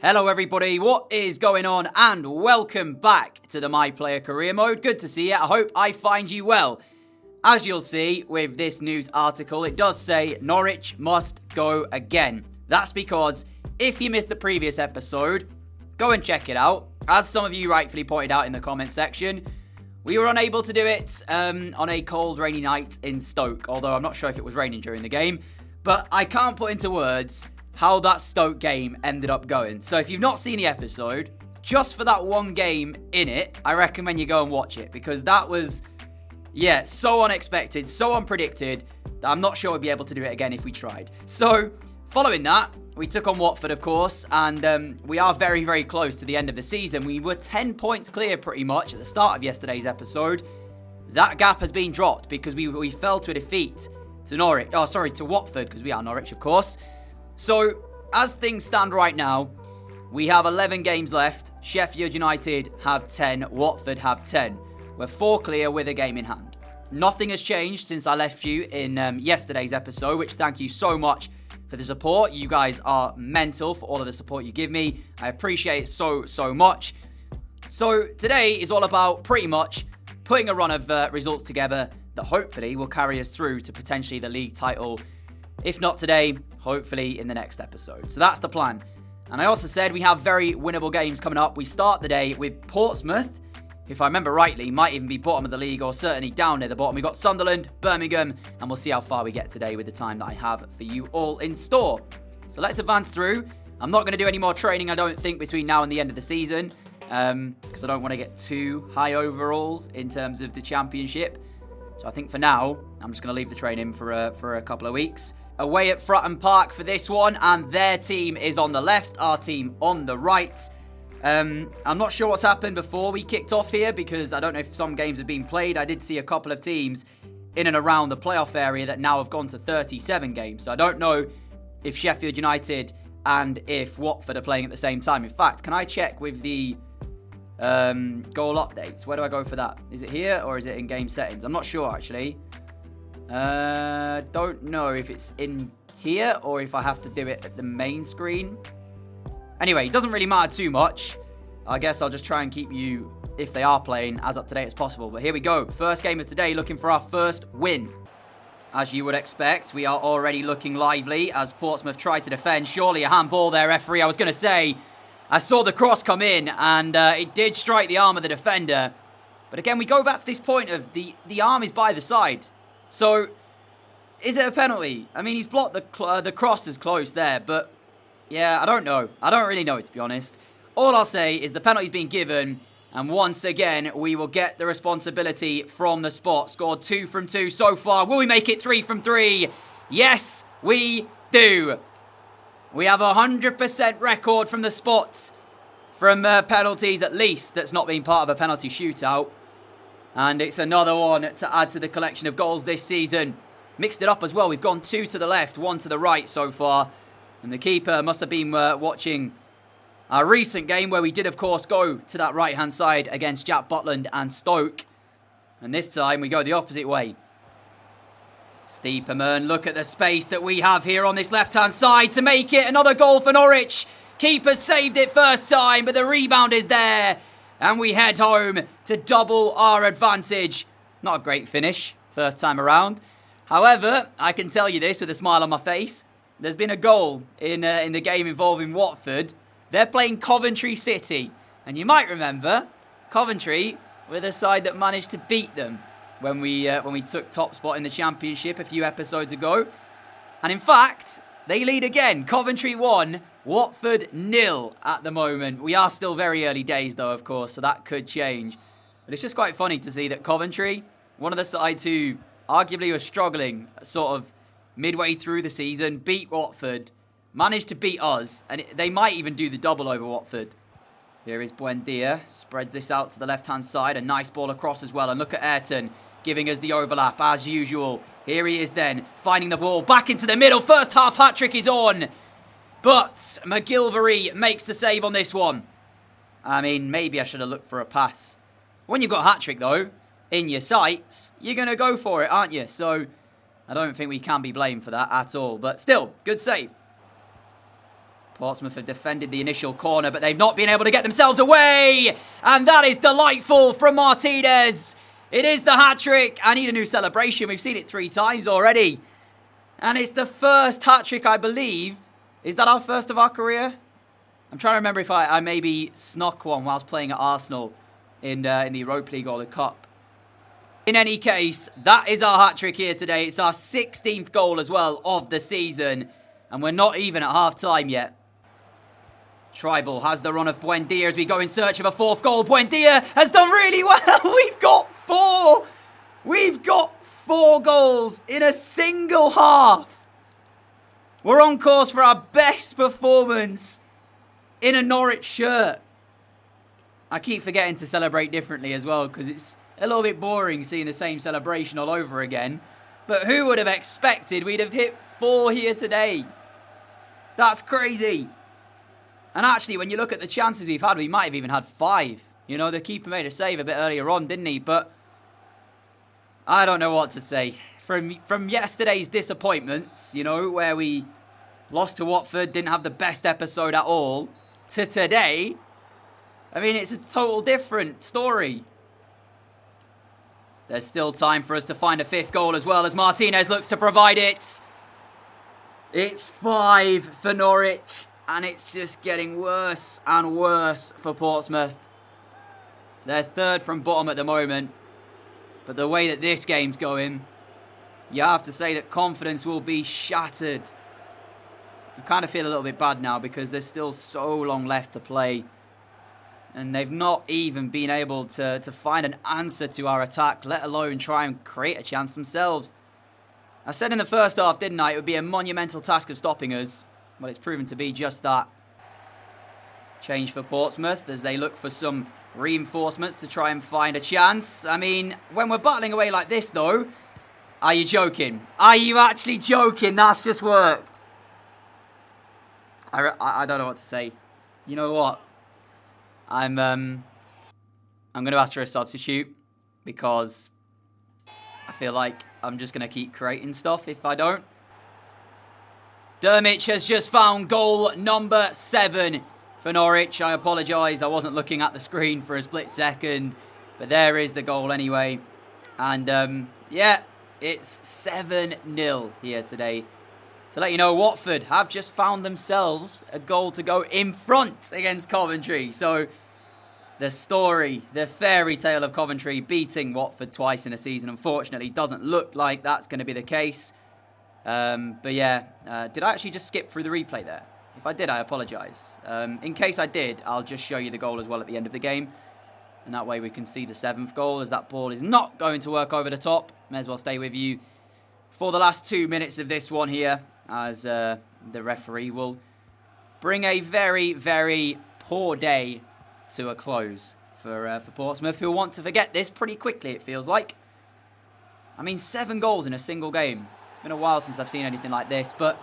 Hello everybody, what is going on? And welcome back to the My Player Career Mode. Good to see you. I hope I find you well. As you'll see with this news article, it does say Norwich must go again. That's because if you missed the previous episode, go and check it out. As some of you rightfully pointed out in the comment section, we were unable to do it on a cold, rainy night in Stoke. Although I'm not sure if it was raining during the game. But I can't put into words how that Stoke game ended up going. So if you've not seen the episode, just for that one game in it, I recommend you go and watch it. Because that was, so unexpected, so unpredicted, that I'm not sure we'd be able to do it again if we tried. So, following that, we took on Watford, of course, and we are very, very close to the end of the season. We were 10 points clear pretty much at the start of yesterday's episode. That gap has been dropped because we fell to a defeat to Watford, because we are Norwich, of course. So, as things stand right now, we have 11 games left. Sheffield United have 10. Watford have 10. We're 4 clear with a game in hand. Nothing has changed since I left you in yesterday's episode, which thank you so much for the support. You guys are mental for all of the support you give me. I appreciate it so, so much. So, today is all about pretty much putting a run of results together that hopefully will carry us through to potentially the league title. If not today, hopefully in the next episode. So that's the plan. And I also said we have very winnable games coming up. We start the day with Portsmouth, if I remember rightly, might even be bottom of the league or certainly down near the bottom. We've got Sunderland, Birmingham, and we'll see how far we get today with the time that I have for you all in store. So let's advance through. I'm not going to do any more training, I don't think, between now and the end of the season, because I don't want to get too high overall in terms of the championship. So I think for now, I'm just going to leave the training for a couple of weeks. Away at Fratton Park for this one, and their team is on the left, our team on the right. I'm not sure what's happened before we kicked off here, because I don't know if some games have been played. I did see a couple of teams in and around the playoff area that now have gone to 37 games. So I don't know if Sheffield United and if Watford are playing at the same time. In fact, can I check with the goal updates? Where do I go for that? Is it here or is it in game settings? I'm not sure actually. Don't know if it's in here or if I have to do it at the main screen. Anyway, it doesn't really matter too much. I guess I'll just try and keep you, if they are playing, as up to date as possible. But here we go. First game of today, looking for our first win. As you would expect, we are already looking lively as Portsmouth try to defend. Surely a handball there, referee. I was going to say, I saw the cross come in and it did strike the arm of the defender. But again, we go back to this point of the arm is by the side. So, is it a penalty? I mean, he's blocked the cross is close there, but yeah, I don't know. I don't really know, to be honest. All I'll say is the penalty's been given, and once again, we will get the responsibility from the spot. Scored 2 from 2 so far. Will we make it 3 from 3? Yes, we do. We have a 100% record from the spot from penalties, at least, that's not been part of a penalty shootout. And it's another one to add to the collection of goals this season. Mixed it up as well. We've gone 2 to the left, 1 to the right so far. And the keeper must have been watching our recent game where we did, of course, go to that right-hand side against Jack Butland and Stoke. And this time we go the opposite way. Steeperman, look at the space that we have here on this left-hand side to make it another goal for Norwich. Keeper saved it first time, but the rebound is there. And we head home to double our advantage. Not a great finish, first time around. However, I can tell you this with a smile on my face. There's been a goal in the game involving Watford. They're playing Coventry City. And you might remember, Coventry were the side that managed to beat them when we took top spot in the Championship a few episodes ago. And in fact, they lead again. Coventry 1, Watford 0 at the moment. We are still very early days though, of course, so that could change. But it's just quite funny to see that Coventry, one of the sides who arguably were struggling sort of midway through the season, beat Watford, managed to beat us, and they might even do the double over Watford. Here is Buendia, spreads this out to the left-hand side, a nice ball across as well, and look at Ayrton giving us the overlap as usual. Here he is then, finding the ball back into the middle. First half hat-trick is on. But McGilvery makes the save on this one. I mean, maybe I should have looked for a pass. When you've got a hat-trick, though, in your sights, you're going to go for it, aren't you? So, I don't think we can be blamed for that at all. But still, good save. Portsmouth have defended the initial corner, but they've not been able to get themselves away. And that is delightful from Martinez. It is the hat-trick. I need a new celebration. We've seen it 3 times already. And it's the first hat-trick, I believe. Is that our first of our career? I'm trying to remember if I maybe snuck one whilst playing at Arsenal in the Europa League or the Cup. In any case, that is our hat-trick here today. It's our 16th goal as well of the season. And we're not even at half-time yet. Tribal has the run of Buendia as we go in search of a 4th goal. Buendia has done really well. We've got 4. We've got 4 goals in a single half. We're on course for our best performance in a Norwich shirt. I keep forgetting to celebrate differently as well because it's a little bit boring seeing the same celebration all over again. But who would have expected we'd have hit 4 here today? That's crazy. And actually, when you look at the chances we've had, we might have even had 5. You know, the keeper made a save a bit earlier on, didn't he? But I don't know what to say. From yesterday's disappointments, you know, where we lost to Watford, didn't have the best episode at all, to today, I mean, it's a total different story. There's still time for us to find a 5th goal as well as Martinez looks to provide it. It's 5 for Norwich. And it's just getting worse and worse for Portsmouth. They're 3rd from bottom at the moment. But the way that this game's going, you have to say that confidence will be shattered. I kind of feel a little bit bad now because there's still so long left to play. And they've not even been able to find an answer to our attack, let alone try and create a chance themselves. I said in the first half, didn't I, it would be a monumental task of stopping us. Well, it's proven to be just that. Change for Portsmouth as they look for some reinforcements to try and find a chance. I mean, when we're battling away like this, though, are you joking? Are you actually joking? That's just worked. I don't know what to say. You know what? I'm going to ask for a substitute because I feel like I'm just going to keep creating stuff if I don't. Dermich has just found goal number 7 for Norwich. I apologise, I wasn't looking at the screen for a split second. But there is the goal anyway. And, yeah, it's 7-0 here today. To let you know, Watford have just found themselves a goal to go in front against Coventry. So, the story, the fairy tale of Coventry beating Watford twice in a season, unfortunately, doesn't look like that's going to be the case. But yeah, did I actually just skip through the replay there? If I did, I apologise. In case I did, I'll just show you the goal as well at the end of the game. And that way we can see the 7th goal as that ball is not going to work over the top. May as well stay with you for the last 2 minutes of this one here as the referee will bring a very, very poor day to a close for Portsmouth, who want to forget this pretty quickly, it feels like. I mean, 7 goals in a single game. It's been a while since I've seen anything like this, but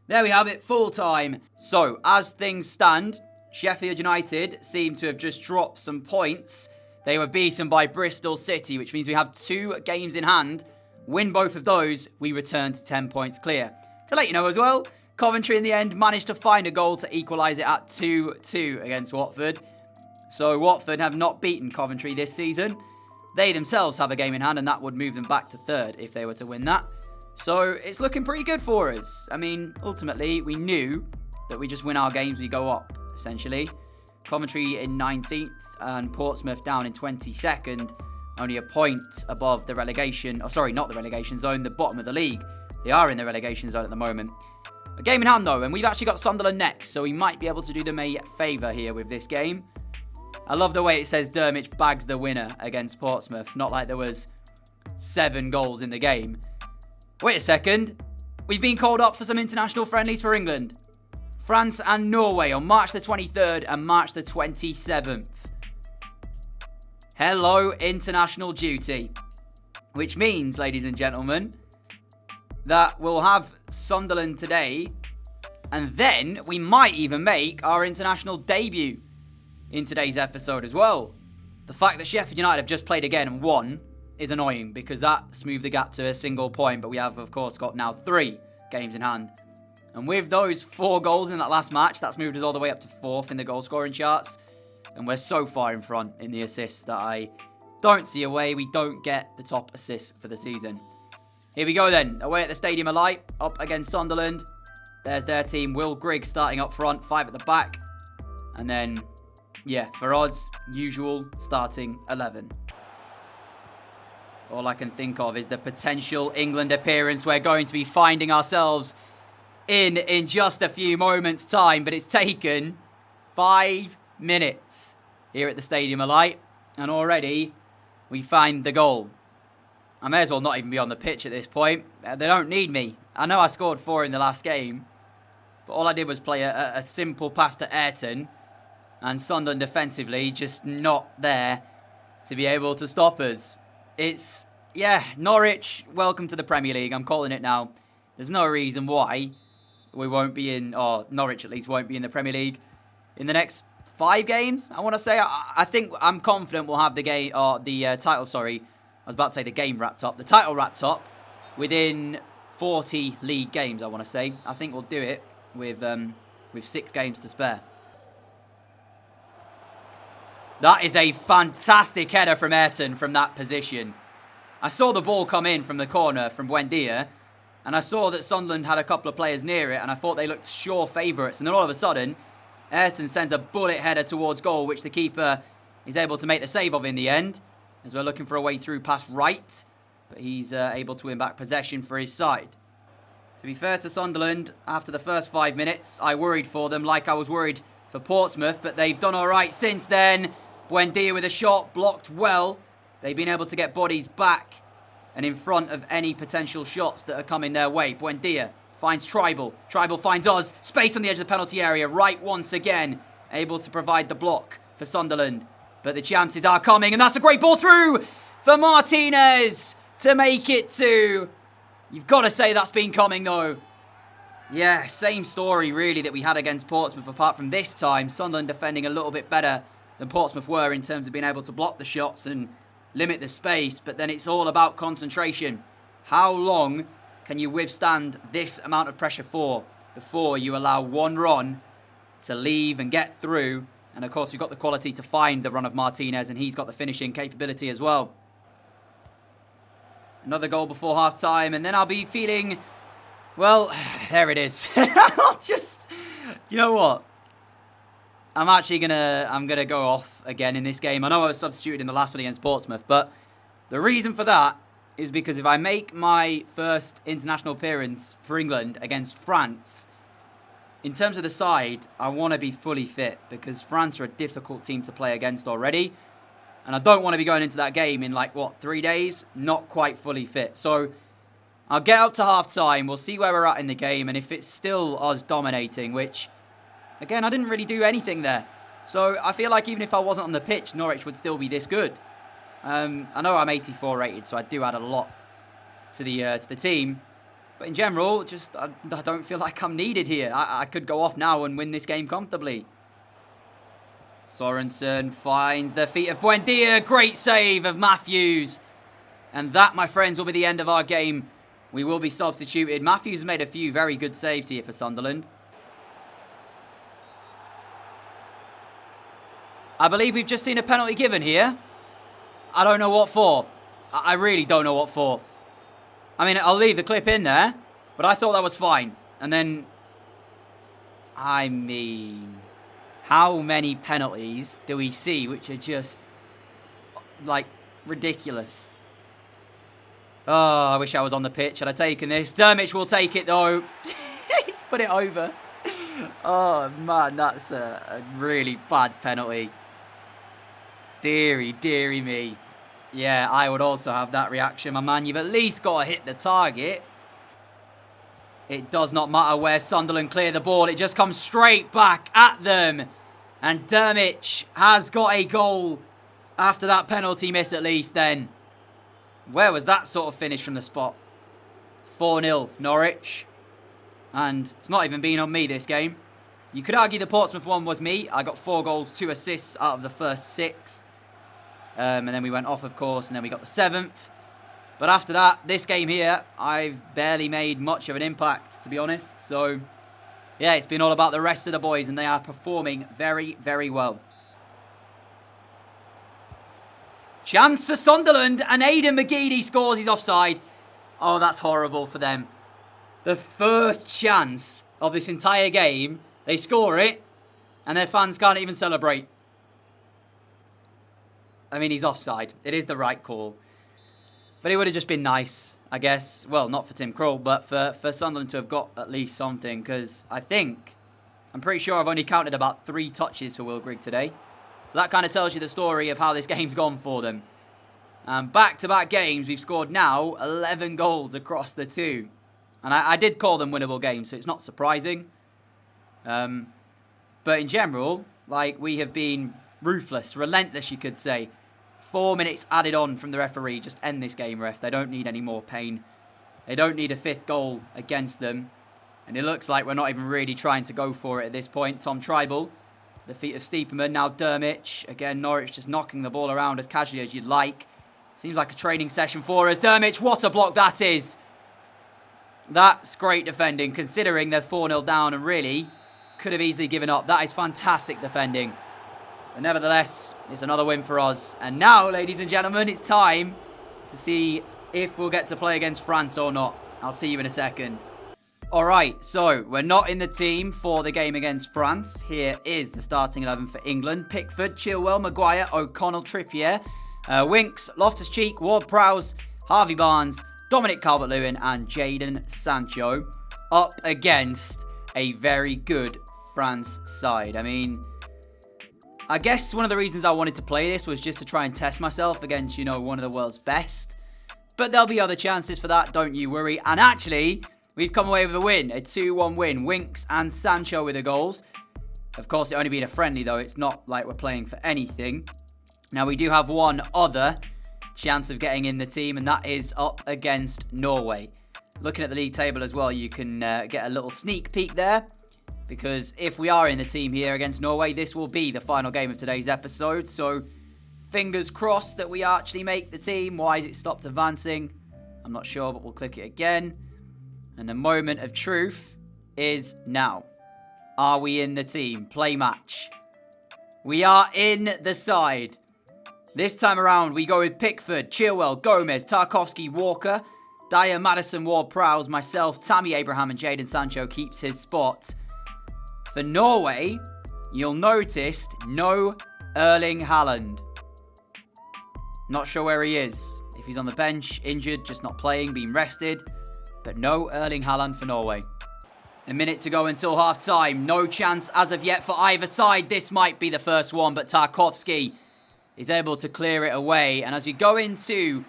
there we have it, full time. So, as things stand, Sheffield United seem to have just dropped some points. They were beaten by Bristol City, which means we have 2 games in hand. Win both of those, we return to 10 points clear. To let you know as well, Coventry in the end managed to find a goal to equalise it at 2-2 against Watford. So, Watford have not beaten Coventry this season. They themselves have a game in hand, and that would move them back to 3rd if they were to win that. So, it's looking pretty good for us. I mean, ultimately, we knew that we just win our games, we go up, essentially. Coventry in 19th and Portsmouth down in 22nd. Only a point above the relegation, not the relegation zone, the bottom of the league. They are in the relegation zone at the moment. A game in hand, though, and we've actually got Sunderland next, so we might be able to do them a favour here with this game. I love the way it says Dermich bags the winner against Portsmouth. Not like there was 7 goals in the game. Wait a second. We've been called up for some international friendlies for England. France and Norway on March the 23rd and March the 27th. Hello, international duty. Which means, ladies and gentlemen, that we'll have Sunderland today. And then we might even make our international debut in today's episode as well. The fact that Sheffield United have just played again and won is annoying because that smoothed the gap to a single point. But we have, of course, got now 3 games in hand. And with those 4 goals in that last match, that's moved us all the way up to 4th in the goal scoring charts. And we're so far in front in the assists that I don't see a way we don't get the top assist for the season. Here we go then. Away at the Stadium of Light, up against Sunderland. There's their team. Will Grigg starting up front, 5 at the back. And then, yeah, for us, usual starting 11. All I can think of is the potential England appearance we're going to be finding ourselves in just a few moments' time. But it's taken 5 minutes here at the Stadium of Light. And already we find the goal. I may as well not even be on the pitch at this point. They don't need me. I know I scored 4 in the last game. But all I did was play a simple pass to Ayrton. And Sunderland defensively just not there to be able to stop us. It's, yeah, Norwich, welcome to the Premier League. I'm calling it now. There's no reason why we won't be in, or Norwich at least won't be in the Premier League in the next 5 games, I want to say. I think I'm confident we'll have the game, or the title, sorry. I was about to say the game wrapped up. The title wrapped up within 40 league games, I want to say. I think we'll do it with 6 games to spare. That is a fantastic header from Ayrton from that position. I saw the ball come in from the corner from Buendia, and I saw that Sunderland had a couple of players near it, and I thought they looked sure favourites. And then all of a sudden, Ayrton sends a bullet header towards goal, which the keeper is able to make the save of in the end, as we're looking for a way through past right. But he's able to win back possession for his side. To be fair to Sunderland, after the first 5 minutes, I worried for them like I was worried for Portsmouth, but they've done all right since then. Buendia with a shot, blocked well. They've been able to get bodies back and in front of any potential shots that are coming their way. Buendia finds Tribal. Tribal finds us. Space on the edge of the penalty area. Right once again, able to provide the block for Sunderland. But the chances are coming, and that's a great ball through for Martinez to make it 2. You've got to say that's been coming, though. Yeah, same story, really, that we had against Portsmouth, apart from this time, Sunderland defending a little bit better than Portsmouth were in terms of being able to block the shots and limit the space. But then it's all about concentration. How long can you withstand this amount of pressure for before you allow one run to leave and get through? And, of course, we've got the quality to find the run of Martinez, and he's got the finishing capability as well. Another goal before half-time, and then I'll be feeling, well, there it is. I'll just, you know what? I'm gonna go off again in this game. I know I was substituted in the last one against Portsmouth, but the reason for that is because if I make my first international appearance for England against France, in terms of the side, I want to be fully fit because France are a difficult team to play against already. And I don't want to be going into that game in 3 days? Not quite fully fit. So I'll get up to half-time. We'll see where we're at in the game. And if it's still us dominating, which, again, I didn't really do anything there. So I feel like even if I wasn't on the pitch, Norwich would still be this good. I know I'm 84 rated, so I do add a lot to the team. But in general, just I don't feel like I'm needed here. I could go off now and win this game comfortably. Sorensen finds the feet of Buendia. Great save of Matthews. And that, my friends, will be the end of our game. We will be substituted. Matthews has made a few very good saves here for Sunderland. I believe we've just seen a penalty given here. I don't know what for. I really don't know what for. I mean, I'll leave the clip in there, but I thought that was fine. And then, I mean, how many penalties do we see which are just, ridiculous? Oh, I wish I was on the pitch. Had I taken this? Dermich will take it, though. He's put it over. Oh, man, that's a really bad penalty. Deary, deary me. Yeah, I would also have that reaction, my man. You've at least got to hit the target. It does not matter where Sunderland clear the ball. It just comes straight back at them. And Dermich has got a goal after that penalty miss at least then. Where was that sort of finish from the spot? 4-0 Norwich. And it's not even been on me this game. You could argue the Portsmouth one was me. I got 4 goals, 2 assists out of the first 6. And then we went off, of course, and then we got the 7th. But after that, this game here, I've barely made much of an impact, to be honest. So, yeah, it's been all about the rest of the boys, and they are performing very, very well. Chance for Sunderland, and Aidan McGeady scores. He's offside. Oh, that's horrible for them. The first chance of this entire game, they score it, and their fans can't even celebrate. I mean, he's offside. It is the right call. But it would have just been nice, I guess. Well, not for Tim Krul, but for Sunderland to have got at least something. Because I'm pretty sure I've only counted about 3 touches for Will Grigg today. So that kind of tells you the story of how this game's gone for them. Back-to-back games, we've scored now 11 goals across the 2. And I did call them winnable games, so it's not surprising. But in general, like, we have been ruthless, relentless, you could say. 4 minutes added on from the referee. Just end this game, ref. They don't need any more pain. They don't need a 5th goal against them. And it looks like we're not even really trying to go for it at this point. Tom Tribal to the feet of Stiepermann. Now Dermich. Again, Norwich just knocking the ball around as casually as you'd like. Seems like a training session for us. Dermich, what a block that is. That's great defending, considering they're 4-0 down and really could have easily given up. That is fantastic defending. But nevertheless, it's another win for us. And now, ladies and gentlemen, it's time to see if we'll get to play against France or not. I'll see you in a second. Alright, so we're not in the team for the game against France. Here is the starting 11 for England. Pickford, Chilwell, Maguire, O'Connell, Trippier, Winks, Loftus-Cheek, Ward-Prowse, Harvey Barnes, Dominic Calvert-Lewin and Jadon Sancho up against a very good France side. I mean, I guess one of the reasons I wanted to play this was just to try and test myself against, you know, one of the world's best. But there'll be other chances for that, don't you worry. And actually, we've come away with a win, a 2-1 win. Winks and Sancho with the goals. Of course, it only being a friendly, though. It's not like we're playing for anything. Now, we do have one other chance of getting in the team, and that is up against Norway. Looking at the league table as well, you can get a little sneak peek there, because if we are in the team here against Norway, this will be the final game of today's episode. So fingers crossed that we actually make the team. Why is it stopped advancing? I'm not sure, but we'll click it again. And the moment of truth is now. Are we in the team? Play match. We are in the side. This time around, we go with Pickford, Chilwell, Gomez, Tarkowski, Walker, Dyer, Maddison, Ward-Prowse, myself, Tammy Abraham, and Jadon Sancho keeps his spot. For Norway, you'll notice no Erling Haaland. Not sure where he is. If he's on the bench, injured, just not playing, being rested. But no Erling Haaland for Norway. A minute to go until half-time. No chance as of yet for either side. This might be the first one, but Tarkowski is able to clear it away. And as we go into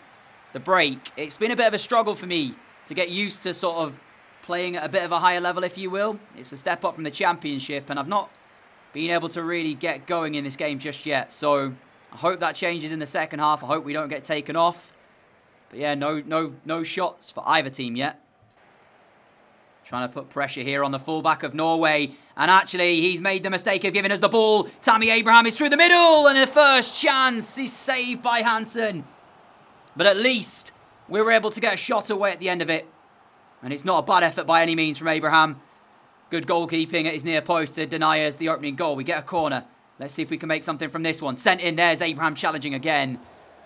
the break, it's been a bit of a struggle for me to get used to sort of playing at a bit of a higher level, if you will. It's a step up from the Championship, and I've not been able to really get going in this game just yet. So I hope that changes in the second half. I hope we don't get taken off. But yeah, no shots for either team yet. Trying to put pressure here on the fullback of Norway. And actually, he's made the mistake of giving us the ball. Tammy Abraham is through the middle. And the first chance is saved by Hansen. But at least we were able to get a shot away at the end of it. And it's not a bad effort by any means from Abraham. Good goalkeeping at his near post to deny us the opening goal. We get a corner. Let's see if we can make something from this one. Sent in. There's Abraham challenging again.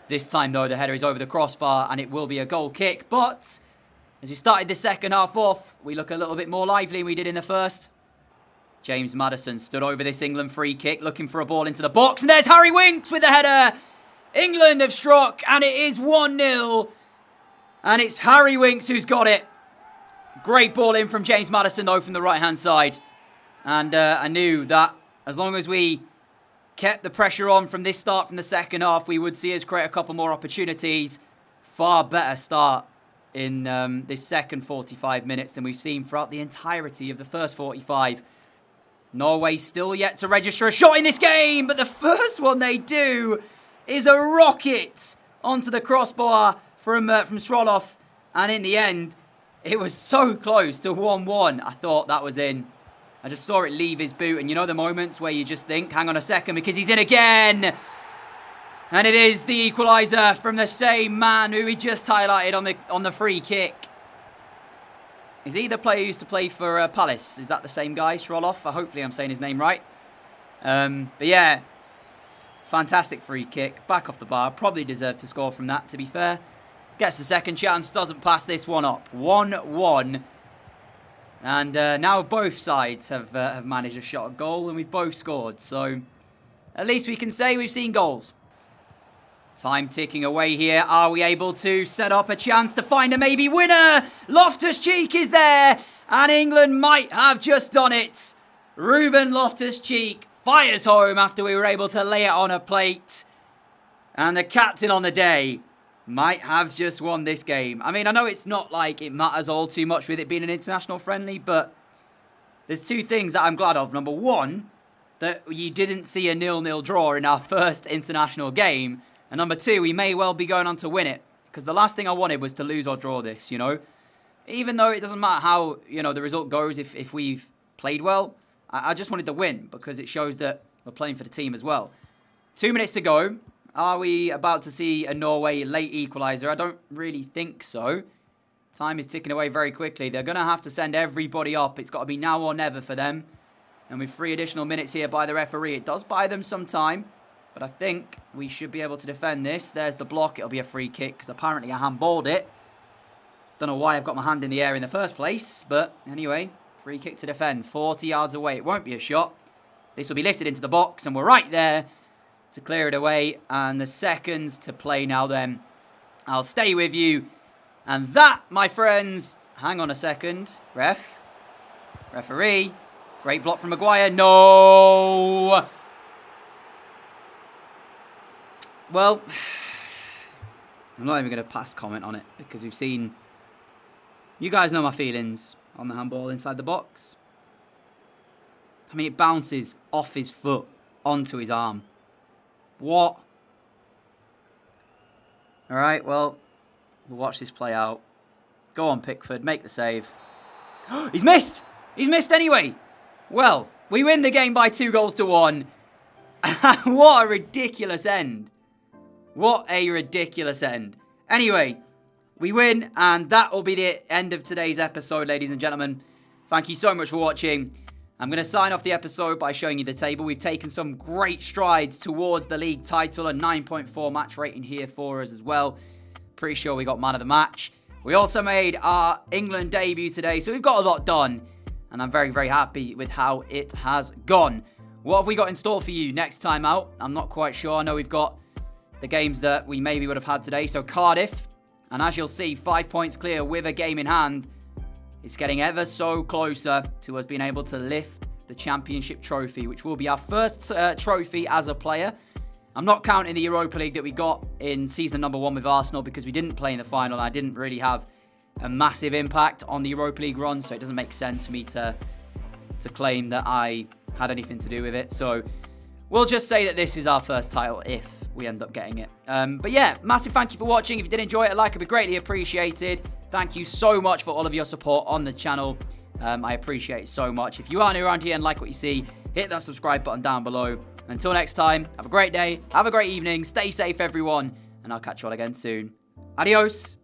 This time, though, the header is over the crossbar. And it will be a goal kick. But as we started the second half off, we look a little bit more lively than we did in the first. James Maddison stood over this England free kick, looking for a ball into the box. And there's Harry Winks with the header. England have struck, and it is 1-0. And it's Harry Winks who's got it. Great ball in from James Maddison, though, from the right-hand side. And I knew that as long as we kept the pressure on from this start from the second half, we would see us create a couple more opportunities. Far better start in this second 45 minutes than we've seen throughout the entirety of the first 45. Norway still yet to register a shot in this game, but the first one they do is a rocket onto the crossbar from Stroloff. And in the end, it was so close to 1-1. I thought that was in. I just saw it leave his boot. And you know the moments where you just think, hang on a second, because he's in again. And it is the equaliser from the same man who we just highlighted on the free kick. Is he the player who used to play for Palace? Is that the same guy, Shroloff? Hopefully I'm saying his name right. But yeah, fantastic free kick. Back off the bar. Probably deserved to score from that, to be fair. Gets the second chance. Doesn't pass this one up. 1-1. And now both sides have managed a shot at goal, and we've both scored. So at least we can say we've seen goals. Time ticking away here. Are we able to set up a chance to find a maybe winner? Loftus-Cheek is there, and England might have just done it. Ruben Loftus-Cheek fires home after we were able to lay it on a plate. And the captain on the day might have just won this game. I mean, I know it's not like it matters all too much with it being an international friendly, but there's two things that I'm glad of. Number one, that you didn't see a 0-0 draw in our first international game. And number two, we may well be going on to win it. Because the last thing I wanted was to lose or draw this, you know. Even though it doesn't matter how, you know, the result goes if we've played well. I just wanted to win because it shows that we're playing for the team as well. 2 minutes to go. Are we about to see a Norway late equaliser? I don't really think so. Time is ticking away very quickly. They're going to have to send everybody up. It's got to be now or never for them. And with 3 additional minutes here by the referee, it does buy them some time. But I think we should be able to defend this. There's the block. It'll be a free kick because apparently I handballed it. Don't know why I've got my hand in the air in the first place. But anyway, free kick to defend. 40 yards away. It won't be a shot. This will be lifted into the box and we're right there to clear it away. And the seconds to play now then. I'll stay with you. And that, my friends, hang on a second. Referee. Great block from Maguire. No. Well, I'm not even going to pass comment on it because we've seen... You guys know my feelings on the handball inside the box. I mean, it bounces off his foot onto his arm. What? Alright, well, we'll watch this play out. Go on, Pickford, make the save. He's missed! He's missed anyway! Well, we win the game by 2-1. What a ridiculous end. What a ridiculous end. Anyway, we win, and that will be the end of today's episode, ladies and gentlemen. Thank you so much for watching. I'm going to sign off the episode by showing you the table. We've taken some great strides towards the league title, a 9.4 match rating here for us as well. Pretty sure we got man of the match. We also made our England debut today, so we've got a lot done. And I'm very, very happy with how it has gone. What have we got in store for you next time out? I'm not quite sure. I know we've got the games that we maybe would have had today. So Cardiff, and as you'll see, 5 points clear with a game in hand. It's getting ever so closer to us being able to lift the championship trophy, which will be our first trophy as a player. I'm not counting the Europa League that we got in season number 1 with Arsenal because we didn't play in the final. I didn't really have a massive impact on the Europa League run, so it doesn't make sense for me to claim that I had anything to do with it. So we'll just say that this is our first title if we end up getting it. But yeah, massive thank you for watching. If you did enjoy it, a like would be greatly appreciated. Thank you so much for all of your support on the channel. I appreciate it so much. If you are new around here and like what you see, hit that subscribe button down below. Until next time, have a great day, have a great evening, stay safe everyone, and I'll catch you all again soon. Adios.